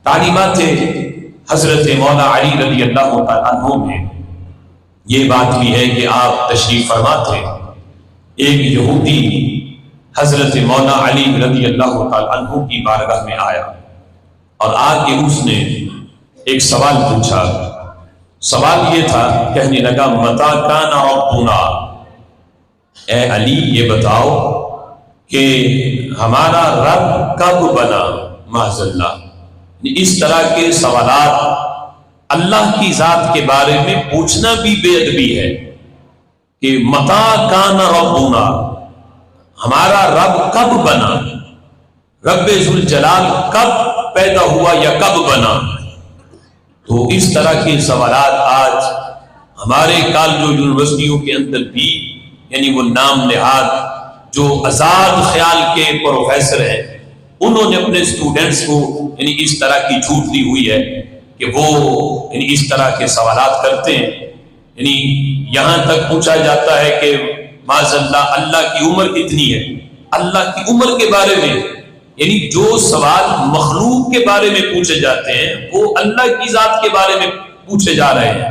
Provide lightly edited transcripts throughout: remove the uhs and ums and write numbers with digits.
تعلیمات حضرت مولا علی رضی اللہ تعالیٰ عنہ میں یہ بات بھی ہے کہ آپ تشریف فرما تھے. ایک یہودی حضرت مولا علی رضی اللہ تعالیٰ عنہ کی بارگاہ میں آیا اور آ کے اس نے ایک سوال پوچھا. سوال یہ تھا، کہنے لگا متی کان ربنا، اے علی یہ بتاؤ کہ ہمارا رب کب بنا؟ معاذ اللہ. اس طرح کے سوالات اللہ کی ذات کے بارے میں پوچھنا بھی بے ادبی ہے کہ متی کان ربنا، ہمارا رب کب بنا، رب ذوالجلال کب پیدا ہوا یا کب بنا. تو اس طرح کے سوالات آج ہمارے کالجوں یونیورسٹیوں کے اندر بھی، یعنی وہ نام نہاد جو آزاد خیال کے پروفیسر ہیں، انہوں نے اپنے اسٹوڈنٹس کو یعنی اس طرح کی چھوٹ دی ہوئی ہے کہ وہ یعنی اس طرح کے سوالات کرتے ہیں. یعنی یہاں تک پوچھا جاتا ہے کہ معاذ اللہ اللہ کی عمر کتنی ہے. اللہ کی عمر کے بارے میں، یعنی جو سوال مخلوق کے بارے میں پوچھے جاتے ہیں وہ اللہ کی ذات کے بارے میں پوچھے جا رہے ہیں.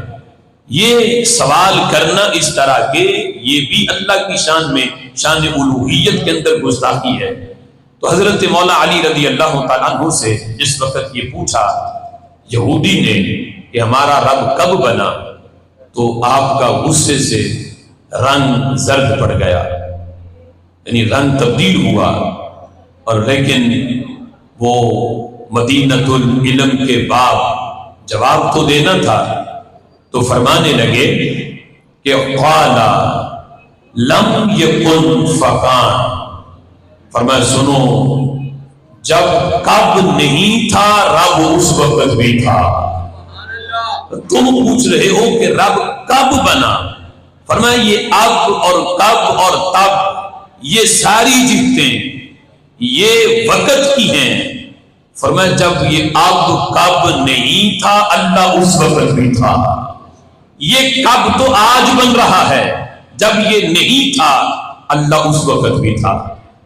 یہ سوال کرنا اس طرح کے، یہ بھی اللہ کی شان میں، شان الوہیت کے اندر گستاخی ہے. تو حضرت مولا علی رضی اللہ تعالیٰ عنہ سے جس وقت یہ پوچھا یہودی نے کہ ہمارا رب کب بنا، تو آپ کا غصے سے رنگ زرد پڑ گیا، یعنی رنگ تبدیل ہوا. اور لیکن وہ مدینۃ العلم کے باب جواب تو دینا تھا، تو فرمانے لگے کہ قال لم یکن فکان، فرمایا سنو، جب کب نہیں تھا رب اس وقت بھی تھا. تم پوچھ رہے ہو کہ رب کب بنا، فرمایا یہ اب اور کب اور تب یہ ساری چیزیں یہ وقت کی ہیں. فرمایا جب یہ اب کب نہیں تھا اللہ اس وقت بھی تھا. یہ کب تو آج بن رہا ہے، جب یہ نہیں تھا اللہ اس وقت بھی تھا.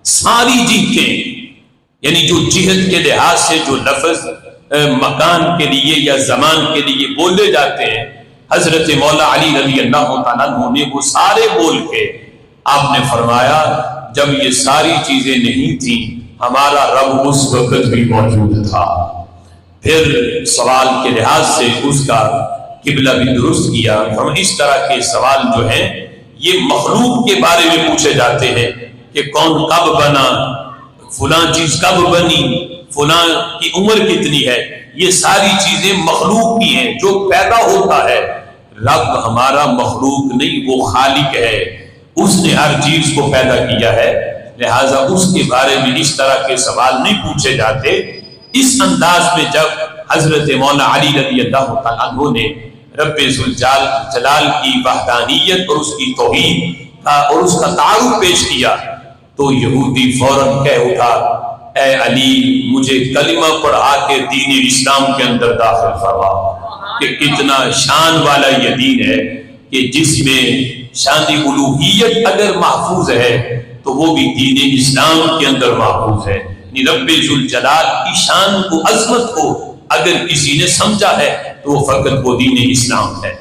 ساری جہتیں، یعنی جو جہت کے لحاظ سے جو لفظ مکان کے لیے یا زمان کے لیے بولے جاتے ہیں، حضرت مولا علی رضی اللہ تعالیٰ عنہ نے وہ سارے بول کے آپ نے فرمایا جب یہ ساری چیزیں نہیں تھیں ہمارا رب اس وقت بھی موجود تھا. پھر سوال کے لحاظ سے اس کا قبلہ بھی درست کیا. ہم اس طرح کے سوال جو ہیں یہ مخلوق کے بارے میں پوچھے جاتے ہیں کہ کون کب بنا، فلاں چیز کب بنی، فلاں کی عمر کتنی ہے. یہ ساری چیزیں مخلوق کی ہیں، جو پیدا ہوتا ہے. رب ہمارا مخلوق نہیں، وہ خالق ہے، اس نے ہر چیز کو پیدا کیا ہے، لہٰذا اس کے بارے میں اس طرح کے سوال نہیں پوچھے جاتے. اس انداز میں جب حضرت مولا علی رضی اللہ تعالیٰ عنہ نے رب ذوالجلال کی وحدانیت اور اس کی توحید کا اور اس کا تعارف پیش کیا تو یہودی فوراً کہہ اٹھا اے علی مجھے کلمہ پڑھا کے دین اسلام کے اندر داخل فرما. کہ کتنا شان والا یہ دین ہے کہ جس میں شان الوہیت اگر محفوظ ہے تو وہ بھی دین اسلام کے اندر محفوظ ہے. رب ذوالجلال کی شان کو، عظمت کو اگر کسی نے سمجھا ہے تو وہ فقط وہ دین اسلام ہے.